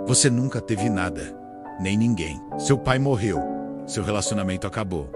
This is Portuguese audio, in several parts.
Você nunca teve nada, nem ninguém. Seu pai morreu, seu relacionamento acabou.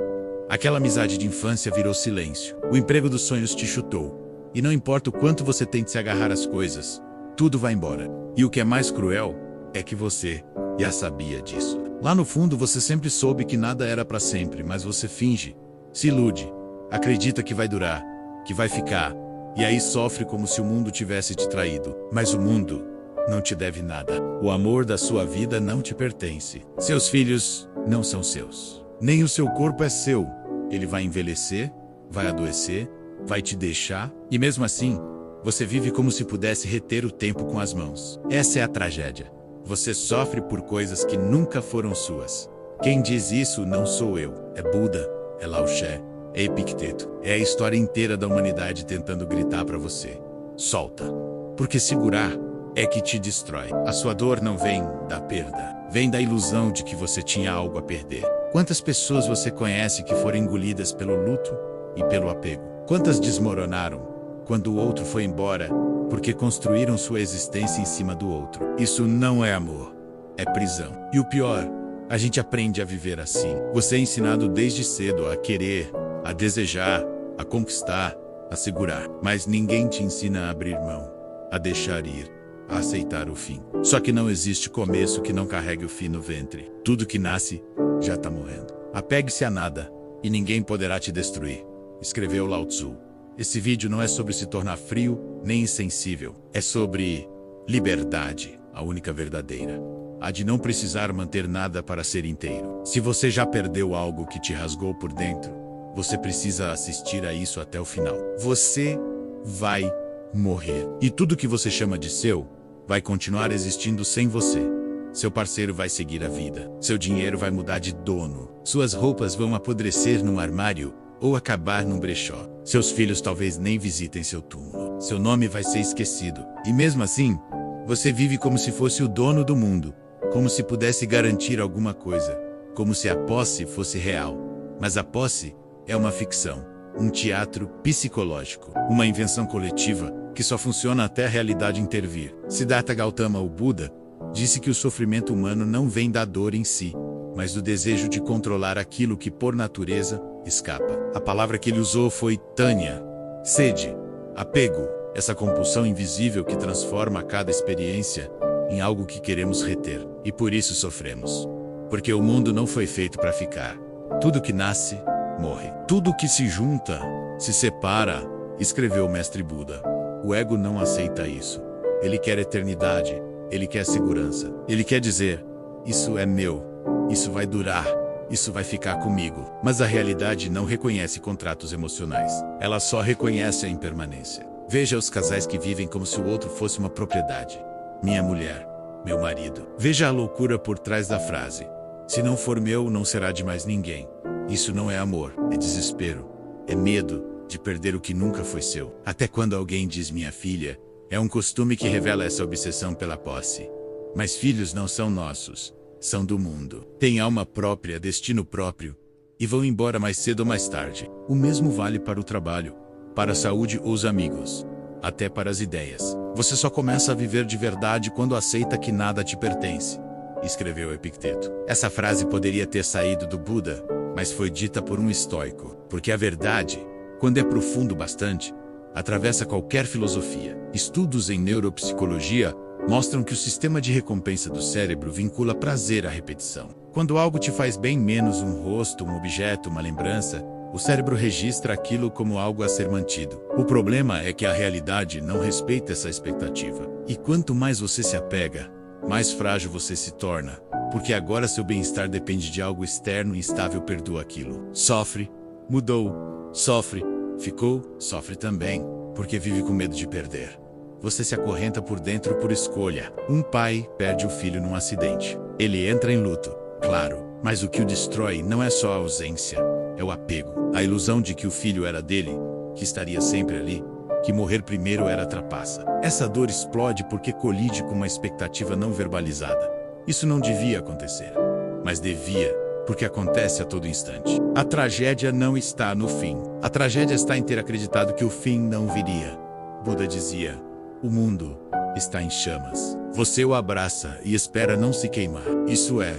Aquela amizade de infância virou silêncio. O emprego dos sonhos te chutou. E não importa o quanto você tente se agarrar às coisas, tudo vai embora. E o que é mais cruel é que você já sabia disso. Lá no fundo você sempre soube que nada era para sempre, mas você finge, se ilude, acredita que vai durar, que vai ficar, e aí sofre como se o mundo tivesse te traído. Mas o mundo não te deve nada. O amor da sua vida não te pertence. Seus filhos não são seus. Nem o seu corpo é seu. Ele vai envelhecer, vai adoecer, vai te deixar, e mesmo assim, você vive como se pudesse reter o tempo com as mãos. Essa é a tragédia. Você sofre por coisas que nunca foram suas. Quem diz isso não sou eu. É Buda, é Lao Tse, é Epicteto. É a história inteira da humanidade tentando gritar para você. Solta. Porque segurar é que te destrói. A sua dor não vem da perda. Vem da ilusão de que você tinha algo a perder. Quantas pessoas você conhece que foram engolidas pelo luto e pelo apego? Quantas desmoronaram quando o outro foi embora porque construíram sua existência em cima do outro? Isso não é amor, é prisão. E o pior, a gente aprende a viver assim. Você é ensinado desde cedo a querer, a desejar, a conquistar, a segurar. Mas ninguém te ensina a abrir mão, a deixar ir, a aceitar o fim. Só que não existe começo que não carregue o fim no ventre. Tudo que nasce já tá morrendo. Apegue-se a nada e ninguém poderá te destruir, escreveu Lao Tzu. Esse vídeo não é sobre se tornar frio nem insensível. É sobre liberdade, a única verdadeira. A de não precisar manter nada para ser inteiro. Se você já perdeu algo que te rasgou por dentro, você precisa assistir a isso até o final. Você vai morrer. E tudo que você chama de seu vai continuar existindo sem você. Seu parceiro vai seguir a vida. Seu dinheiro vai mudar de dono. Suas roupas vão apodrecer num armário ou acabar num brechó. Seus filhos talvez nem visitem seu túmulo. Seu nome vai ser esquecido. E mesmo assim, você vive como se fosse o dono do mundo, como se pudesse garantir alguma coisa, como se a posse fosse real. Mas a posse é uma ficção, um teatro psicológico, uma invenção coletiva que só funciona até a realidade intervir. Siddhartha Gautama, o Buda, disse que o sofrimento humano não vem da dor em si, mas do desejo de controlar aquilo que, por natureza, escapa. A palavra que ele usou foi tânia, sede, apego, essa compulsão invisível que transforma cada experiência em algo que queremos reter. E por isso sofremos. Porque o mundo não foi feito para ficar. Tudo que nasce, morre. Tudo que se junta, se separa, escreveu o mestre Buda. O ego não aceita isso. Ele quer eternidade, ele quer segurança. Ele quer dizer, isso é meu, isso vai durar, isso vai ficar comigo. Mas a realidade não reconhece contratos emocionais. Ela só reconhece a impermanência. Veja os casais que vivem como se o outro fosse uma propriedade. Minha mulher, meu marido. Veja a loucura por trás da frase. Se não for meu, não será de mais ninguém. Isso não é amor, é desespero. É medo de perder o que nunca foi seu. Até quando alguém diz minha filha, é um costume que revela essa obsessão pela posse. Mas filhos não são nossos, são do mundo. Têm alma própria, destino próprio, e vão embora mais cedo ou mais tarde. O mesmo vale para o trabalho, para a saúde ou os amigos, até para as ideias. Você só começa a viver de verdade quando aceita que nada te pertence, escreveu Epicteto. Essa frase poderia ter saído do Buda, mas foi dita por um estoico, porque a verdade, quando é profundo bastante, atravessa qualquer filosofia. Estudos em neuropsicologia mostram que o sistema de recompensa do cérebro vincula prazer à repetição. Quando algo te faz bem, menos um rosto, um objeto, uma lembrança, o cérebro registra aquilo como algo a ser mantido. O problema é que a realidade não respeita essa expectativa. E quanto mais você se apega, mais frágil você se torna, porque agora seu bem-estar depende de algo externo e instável. Perdoa aquilo. Sofre, mudou, sofre, ficou, sofre também, porque vive com medo de perder. Você se acorrenta por dentro por escolha. Um pai perde o filho num acidente. Ele entra em luto, claro, mas o que o destrói não é só a ausência, é o apego. A ilusão de que o filho era dele, que estaria sempre ali, que morrer primeiro era trapaça. Essa dor explode porque colide com uma expectativa não verbalizada. Isso não devia acontecer, mas devia, porque acontece a todo instante. A tragédia não está no fim. A tragédia está em ter acreditado que o fim não viria. Buda dizia, o mundo está em chamas. Você o abraça e espera não se queimar. Isso é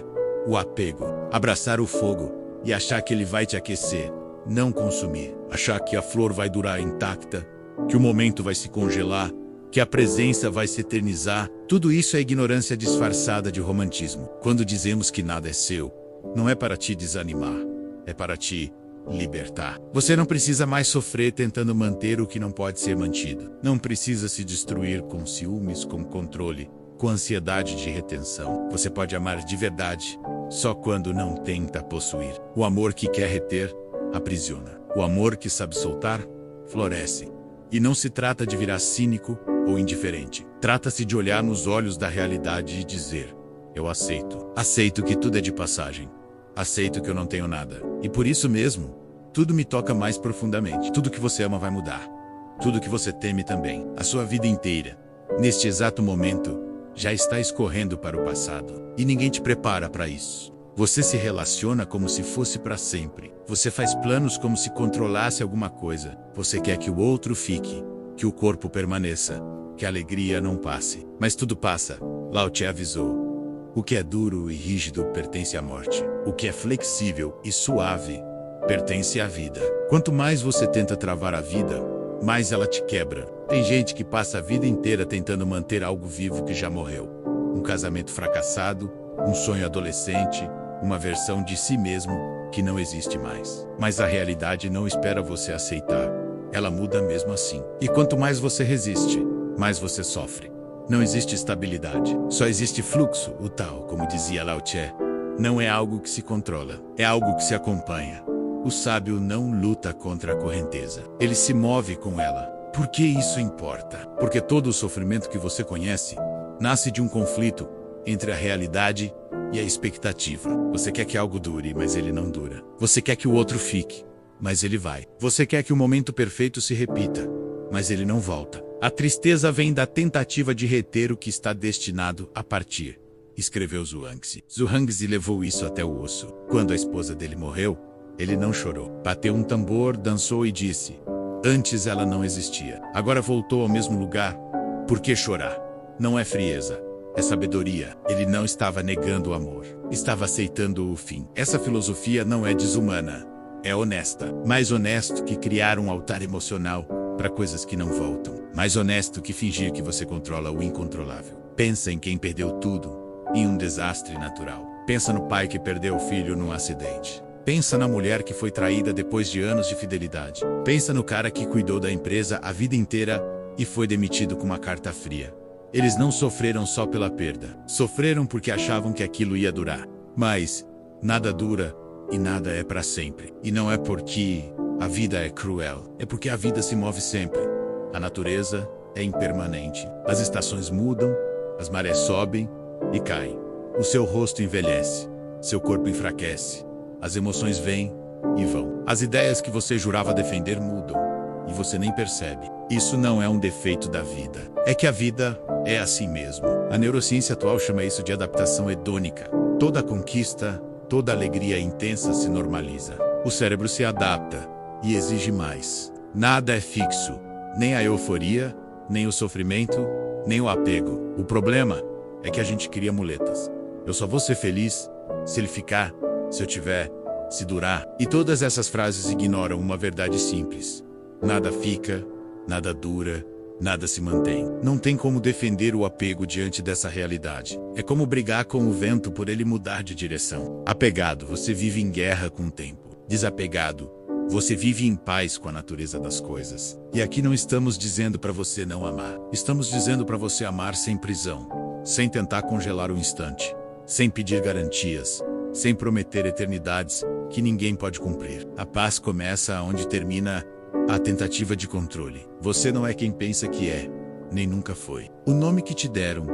o apego. Abraçar o fogo e achar que ele vai te aquecer, não consumir. Achar que a flor vai durar intacta, que o momento vai se congelar, que a presença vai se eternizar. Tudo isso é ignorância disfarçada de romantismo. Quando dizemos que nada é seu, não é para te desanimar, é para te libertar. Você não precisa mais sofrer tentando manter o que não pode ser mantido. Não precisa se destruir com ciúmes, com controle, com ansiedade de retenção. Você pode amar de verdade, só quando não tenta possuir. O amor que quer reter, aprisiona. O amor que sabe soltar, floresce. E não se trata de virar cínico ou indiferente. Trata-se de olhar nos olhos da realidade e dizer: eu aceito. Aceito que tudo é de passagem. Aceito que eu não tenho nada. E por isso mesmo, tudo me toca mais profundamente. Tudo que você ama vai mudar. Tudo que você teme também. A sua vida inteira, neste exato momento, já está escorrendo para o passado. E ninguém te prepara para isso. Você se relaciona como se fosse para sempre. Você faz planos como se controlasse alguma coisa. Você quer que o outro fique, que o corpo permaneça, que a alegria não passe. Mas tudo passa. Lao Tse avisou. O que é duro e rígido pertence à morte. O que é flexível e suave pertence à vida. Quanto mais você tenta travar a vida, mais ela te quebra. Tem gente que passa a vida inteira tentando manter algo vivo que já morreu. Um casamento fracassado, um sonho adolescente, uma versão de si mesmo que não existe mais. Mas a realidade não espera você aceitar. Ela muda mesmo assim. E quanto mais você resiste, mais você sofre. Não existe estabilidade, só existe fluxo. O tal, como dizia Lao Tse, não é algo que se controla, é algo que se acompanha. O sábio não luta contra a correnteza, ele se move com ela. Por que isso importa? Porque todo o sofrimento que você conhece nasce de um conflito entre a realidade e a expectativa. Você quer que algo dure, mas ele não dura. Você quer que o outro fique, mas ele vai. Você quer que o momento perfeito se repita, mas ele não volta. A tristeza vem da tentativa de reter o que está destinado a partir, escreveu Zhuangzi. Zhuangzi levou isso até o osso. Quando a esposa dele morreu, ele não chorou. Bateu um tambor, dançou e disse: antes ela não existia. Agora voltou ao mesmo lugar. Por que chorar? Não é frieza, é sabedoria. Ele não estava negando o amor, estava aceitando o fim. Essa filosofia não é desumana, é honesta. Mais honesto que criar um altar emocional para coisas que não voltam. Mais honesto que fingir que você controla o incontrolável. Pensa em quem perdeu tudo em um desastre natural. Pensa no pai que perdeu o filho num acidente. Pensa na mulher que foi traída depois de anos de fidelidade. Pensa no cara que cuidou da empresa a vida inteira e foi demitido com uma carta fria. Eles não sofreram só pela perda. Sofreram porque achavam que aquilo ia durar. Mas nada dura e nada é para sempre. E não é porque a vida é cruel, é porque a vida se move sempre. A natureza é impermanente. As estações mudam, as marés sobem e caem. O seu rosto envelhece, seu corpo enfraquece. As emoções vêm e vão. As ideias que você jurava defender mudam e você nem percebe. Isso não é um defeito da vida. É que a vida é assim mesmo. A neurociência atual chama isso de adaptação hedônica. Toda conquista, toda alegria intensa se normaliza. O cérebro se adapta e exige mais. Nada é fixo, nem a euforia, nem o sofrimento, nem o apego. O problema é que a gente cria muletas. Eu só vou ser feliz se ele ficar, se eu tiver, se durar. E todas essas frases ignoram uma verdade simples. Nada fica, nada dura, nada se mantém. Não tem como defender o apego diante dessa realidade. É como brigar com o vento por ele mudar de direção. Apegado, você vive em guerra com o tempo. Desapegado, você vive em paz com a natureza das coisas. E aqui não estamos dizendo para você não amar. Estamos dizendo para você amar sem prisão, sem tentar congelar o instante, sem pedir garantias, sem prometer eternidades que ninguém pode cumprir. A paz começa onde termina a tentativa de controle. Você não é quem pensa que é, nem nunca foi. O nome que te deram,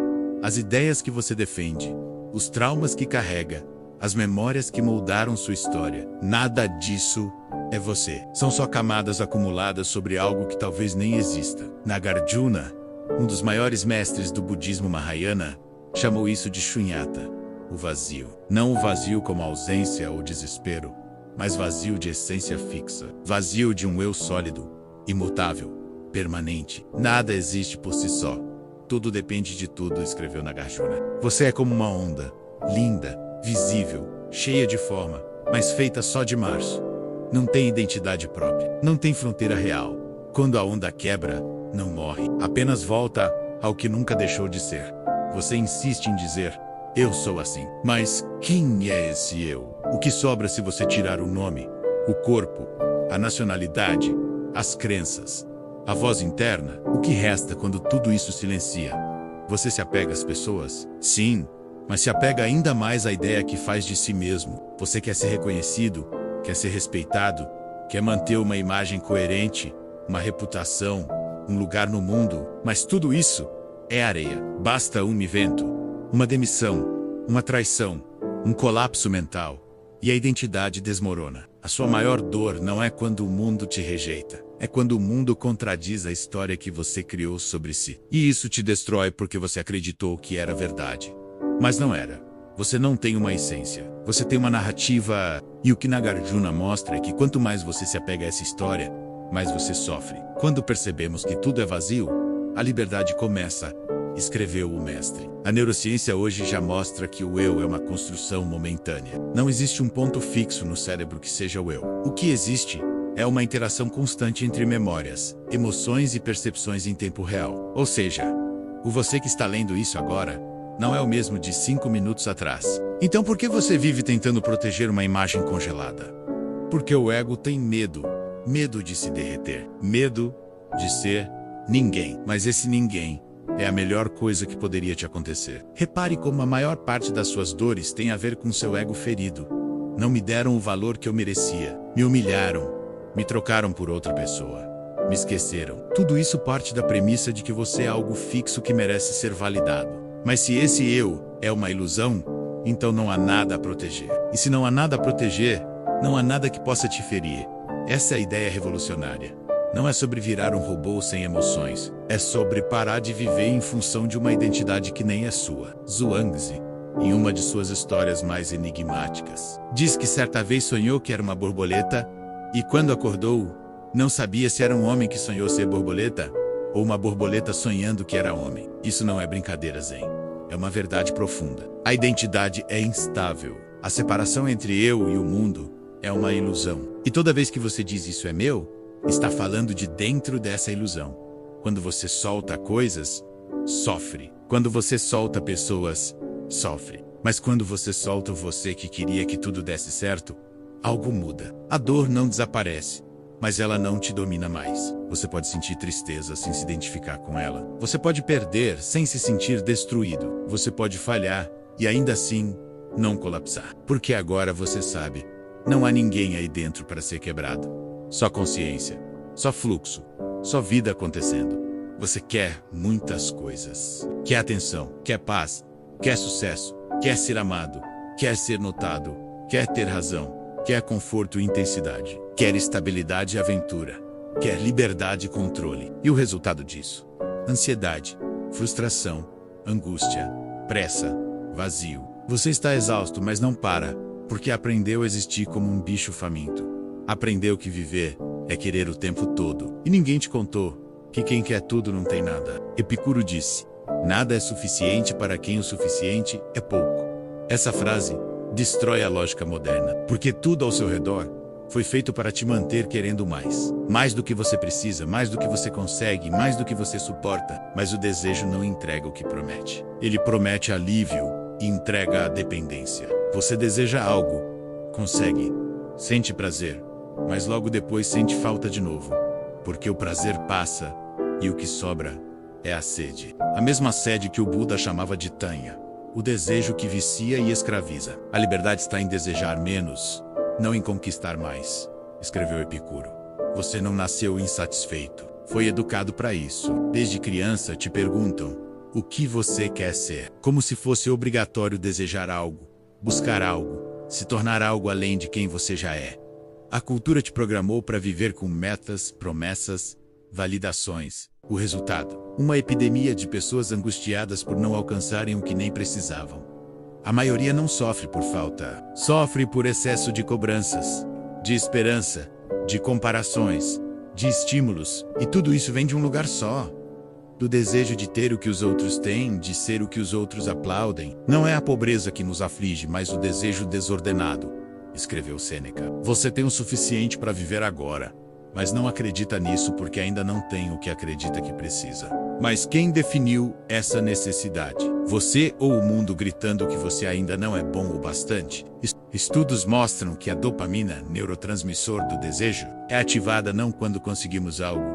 as ideias que você defende, os traumas que carrega, as memórias que moldaram sua história, nada disso é você. São só camadas acumuladas sobre algo que talvez nem exista. Nagarjuna, um dos maiores mestres do budismo Mahayana, chamou isso de shunyata, o vazio. Não o vazio como ausência ou desespero, mas vazio de essência fixa. Vazio de um eu sólido, imutável, permanente. Nada existe por si só. Tudo depende de tudo, escreveu Nagarjuna. Você é como uma onda, linda, visível, cheia de forma, mas feita só de março. Não tem identidade própria, não tem fronteira real. Quando a onda quebra, não morre, apenas volta ao que nunca deixou de ser. Você insiste em dizer, eu sou assim. Mas quem é esse eu? O que sobra se você tirar o nome, o corpo, a nacionalidade, as crenças, a voz interna? O que resta quando tudo isso silencia? Você se apega às pessoas? Sim, mas se apega ainda mais à ideia que faz de si mesmo. Você quer ser reconhecido, quer ser respeitado, quer manter uma imagem coerente, uma reputação, um lugar no mundo, mas tudo isso é areia. Basta um evento, uma demissão, uma traição, um colapso mental, e a identidade desmorona. A sua maior dor não é quando o mundo te rejeita, é quando o mundo contradiz a história que você criou sobre si. E isso te destrói porque você acreditou que era verdade. Mas não era. Você não tem uma essência. Você tem uma narrativa. E o que Nagarjuna mostra é que quanto mais você se apega a essa história, mais você sofre. Quando percebemos que tudo é vazio, a liberdade começa, escreveu o mestre. A neurociência hoje já mostra que o eu é uma construção momentânea. Não existe um ponto fixo no cérebro que seja o eu. O que existe é uma interação constante entre memórias, emoções e percepções em tempo real. Ou seja, o você que está lendo isso agora não é o mesmo de 5 minutos atrás. Então por que você vive tentando proteger uma imagem congelada? Porque o ego tem medo. Medo de se derreter. Medo de ser ninguém. Mas esse ninguém é a melhor coisa que poderia te acontecer. Repare como a maior parte das suas dores tem a ver com seu ego ferido. Não me deram o valor que eu merecia. Me humilharam. Me trocaram por outra pessoa. Me esqueceram. Tudo isso parte da premissa de que você é algo fixo que merece ser validado. Mas se esse eu é uma ilusão, então não há nada a proteger. E se não há nada a proteger, não há nada que possa te ferir. Essa é a ideia revolucionária. Não é sobre virar um robô sem emoções. É sobre parar de viver em função de uma identidade que nem é sua. Zhuangzi, em uma de suas histórias mais enigmáticas, diz que certa vez sonhou que era uma borboleta e quando acordou, não sabia se era um homem que sonhou ser borboleta ou uma borboleta sonhando que era homem. Isso não é brincadeira, Zen. É uma verdade profunda. A identidade é instável. A separação entre eu e o mundo é uma ilusão. E toda vez que você diz isso é meu, está falando de dentro dessa ilusão. Quando você solta coisas, sofre. Quando você solta pessoas, sofre. Mas quando você solta o você que queria que tudo desse certo, algo muda. A dor não desaparece, mas ela não te domina mais. Você pode sentir tristeza sem se identificar com ela. Você pode perder sem se sentir destruído. Você pode falhar e ainda assim não colapsar. Porque agora você sabe, não há ninguém aí dentro para ser quebrado. Só consciência, só fluxo, só vida acontecendo. Você quer muitas coisas. Quer atenção, quer paz, quer sucesso, quer ser amado, quer ser notado, quer ter razão, quer conforto e intensidade, quer estabilidade e aventura, quer liberdade e controle. E o resultado disso? Ansiedade, frustração, angústia, pressa, vazio. Você está exausto, mas não para, porque aprendeu a existir como um bicho faminto. Aprendeu que viver é querer o tempo todo. E ninguém te contou que quem quer tudo não tem nada. Epicuro disse, nada é suficiente para quem o suficiente é pouco. Essa frase destrói a lógica moderna, porque tudo ao seu redor foi feito para te manter querendo mais. Mais do que você precisa, mais do que você consegue, mais do que você suporta. Mas o desejo não entrega o que promete. Ele promete alívio e entrega a dependência. Você deseja algo, consegue, sente prazer, mas logo depois sente falta de novo, porque o prazer passa e o que sobra é a sede. A mesma sede que o Buda chamava de Tanya, o desejo que vicia e escraviza. A liberdade está em desejar menos, não em conquistar mais, escreveu Epicuro. Você não nasceu insatisfeito, foi educado para isso. Desde criança te perguntam o que você quer ser, como se fosse obrigatório desejar algo, buscar algo, se tornar algo além de quem você já é. A cultura te programou para viver com metas, promessas, validações. O resultado? Uma epidemia de pessoas angustiadas por não alcançarem o que nem precisavam. A maioria não sofre por falta, sofre por excesso de cobranças, de esperança, de comparações, de estímulos, e tudo isso vem de um lugar só: do desejo de ter o que os outros têm, de ser o que os outros aplaudem. Não é a pobreza que nos aflige, mas o desejo desordenado, escreveu Sêneca. Você tem o suficiente para viver agora, mas não acredita nisso porque ainda não tem o que acredita que precisa. Mas quem definiu essa necessidade? Você ou o mundo gritando que você ainda não é bom o bastante? Estudos mostram que a dopamina, neurotransmissor do desejo, é ativada não quando conseguimos algo,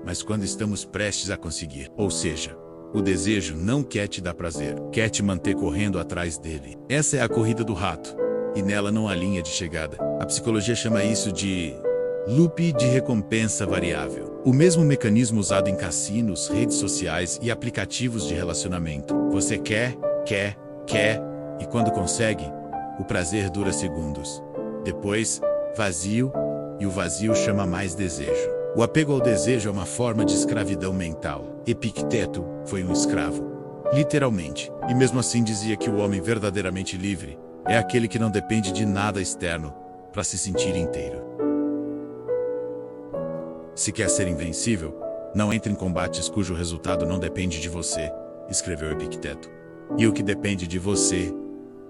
mas quando estamos prestes a conseguir. Ou seja, o desejo não quer te dar prazer, quer te manter correndo atrás dele. Essa é a corrida do rato, e nela não há linha de chegada. A psicologia chama isso de loop de recompensa variável. O mesmo mecanismo usado em cassinos, redes sociais e aplicativos de relacionamento. Você quer, e quando consegue, o prazer dura segundos. Depois, vazio, e o vazio chama mais desejo. O apego ao desejo é uma forma de escravidão mental. Epicteto foi um escravo, literalmente, e mesmo assim dizia que o homem verdadeiramente livre é aquele que não depende de nada externo para se sentir inteiro. Se quer ser invencível, não entre em combates cujo resultado não depende de você, escreveu Epicteto. E o que depende de você?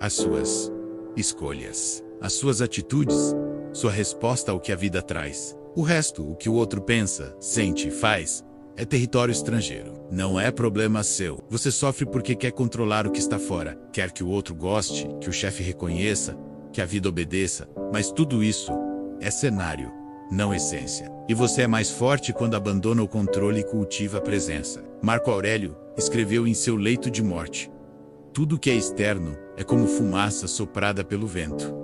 As suas escolhas, as suas atitudes, sua resposta ao que a vida traz. O resto, o que o outro pensa, sente e faz, é território estrangeiro. Não é problema seu. Você sofre porque quer controlar o que está fora. Quer que o outro goste, que o chefe reconheça, que a vida obedeça. Mas tudo isso é cenário, não essência. E você é mais forte quando abandona o controle e cultiva a presença. Marco Aurélio escreveu em seu leito de morte: tudo que é externo é como fumaça soprada pelo vento.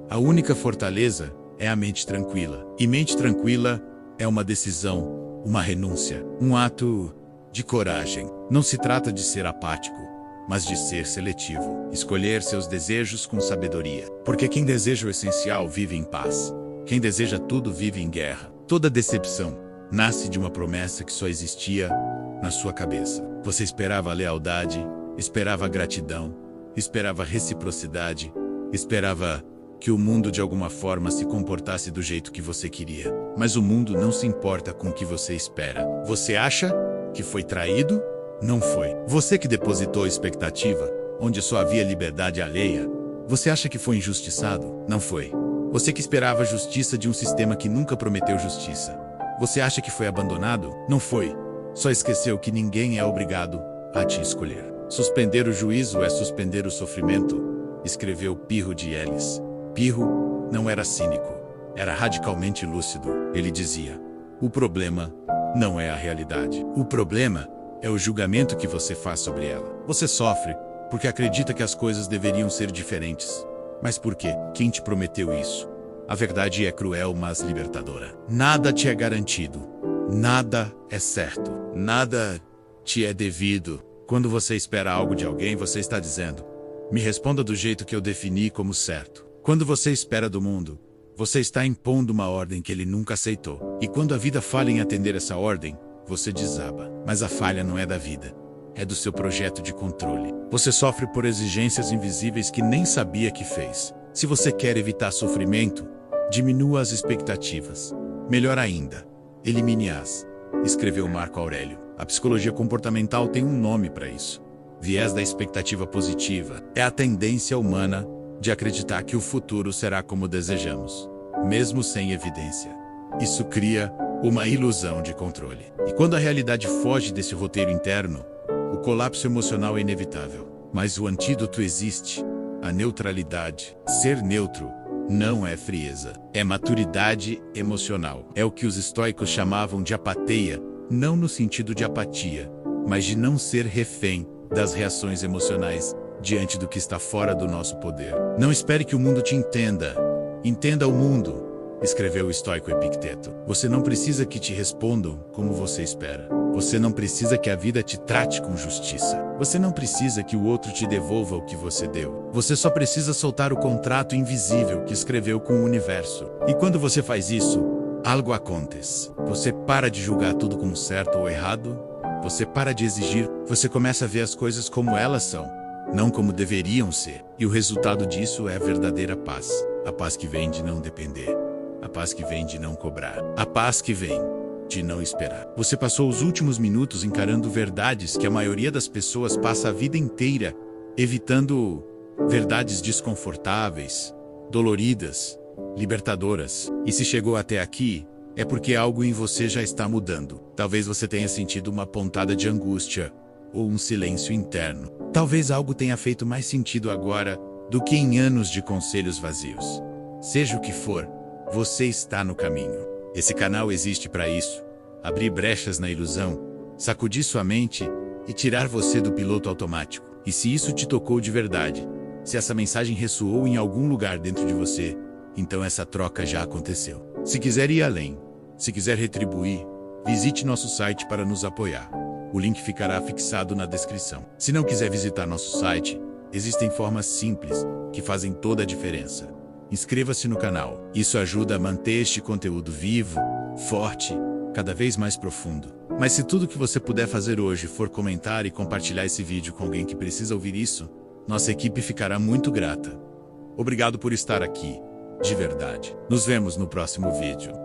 A única fortaleza é a mente tranquila. E mente tranquila é uma decisão, uma renúncia, um ato de coragem. Não se trata de ser apático, mas de ser seletivo. Escolher seus desejos com sabedoria. Porque quem deseja o essencial vive em paz. Quem deseja tudo vive em guerra. Toda decepção nasce de uma promessa que só existia na sua cabeça. Você esperava a lealdade, esperava a gratidão, esperava a reciprocidade, esperava que o mundo de alguma forma se comportasse do jeito que você queria. Mas o mundo não se importa com o que você espera. Você acha que foi traído? Não foi. Você que depositou expectativa, onde só havia liberdade alheia. Você acha que foi injustiçado? Não foi. Você que esperava a justiça de um sistema que nunca prometeu justiça. Você acha que foi abandonado? Não foi. Só esqueceu que ninguém é obrigado a te escolher. Suspender o juízo é suspender o sofrimento, escreveu Pirro de Elis. Pirro não era cínico, era radicalmente lúcido. Ele dizia: o problema não é a realidade. O problema é o julgamento que você faz sobre ela. Você sofre porque acredita que as coisas deveriam ser diferentes. Mas por quê? Quem te prometeu isso? A verdade é cruel, mas libertadora. Nada te é garantido. Nada é certo. Nada te é devido. Quando você espera algo de alguém, você está dizendo: me responda do jeito que eu defini como certo. Quando você espera do mundo, você está impondo uma ordem que ele nunca aceitou. E quando a vida falha em atender essa ordem, você desaba. Mas a falha não é da vida. É do seu projeto de controle. Você sofre por exigências invisíveis que nem sabia que fez. Se você quer evitar sofrimento, diminua as expectativas. Melhor ainda, elimine-as, escreveu Marco Aurélio. A psicologia comportamental tem um nome para isso: viés da expectativa positiva. É a tendência humana de acreditar que o futuro será como desejamos, mesmo sem evidência. Isso cria uma ilusão de controle. E quando a realidade foge desse roteiro interno, o colapso emocional é inevitável. Mas o antídoto existe: a neutralidade. Ser neutro não é frieza, é maturidade emocional. É o que os estoicos chamavam de apatia, não no sentido de apatia, mas de não ser refém das reações emocionais diante do que está fora do nosso poder. Não espere que o mundo te entenda. Entenda o mundo, escreveu o estoico Epicteto. Você não precisa que te respondam como você espera. Você não precisa que a vida te trate com justiça. Você não precisa que o outro te devolva o que você deu. Você só precisa soltar o contrato invisível que escreveu com o universo. E quando você faz isso, algo acontece. Você para de julgar tudo como certo ou errado. Você para de exigir. Você começa a ver as coisas como elas são, não como deveriam ser. E o resultado disso é a verdadeira paz. A paz que vem de não depender. A paz que vem de não cobrar. A paz que vem de não esperar. Você passou os últimos minutos encarando verdades que a maioria das pessoas passa a vida inteira evitando. Verdades desconfortáveis, doloridas, libertadoras. E se chegou até aqui, é porque algo em você já está mudando. Talvez você tenha sentido uma pontada de angústia ou um silêncio interno. Talvez algo tenha feito mais sentido agora do que em anos de conselhos vazios. Seja o que for, você está no caminho. Esse canal existe para isso: abrir brechas na ilusão, sacudir sua mente e tirar você do piloto automático. E se isso te tocou de verdade, se essa mensagem ressoou em algum lugar dentro de você, então essa troca já aconteceu. Se quiser ir além, se quiser retribuir, visite nosso site para nos apoiar. O link ficará fixado na descrição. Se não quiser visitar nosso site, existem formas simples que fazem toda a diferença. Inscreva-se no canal. Isso ajuda a manter este conteúdo vivo, forte, cada vez mais profundo. Mas se tudo que você puder fazer hoje for comentar e compartilhar esse vídeo com alguém que precisa ouvir isso, nossa equipe ficará muito grata. Obrigado por estar aqui, de verdade. Nos vemos no próximo vídeo.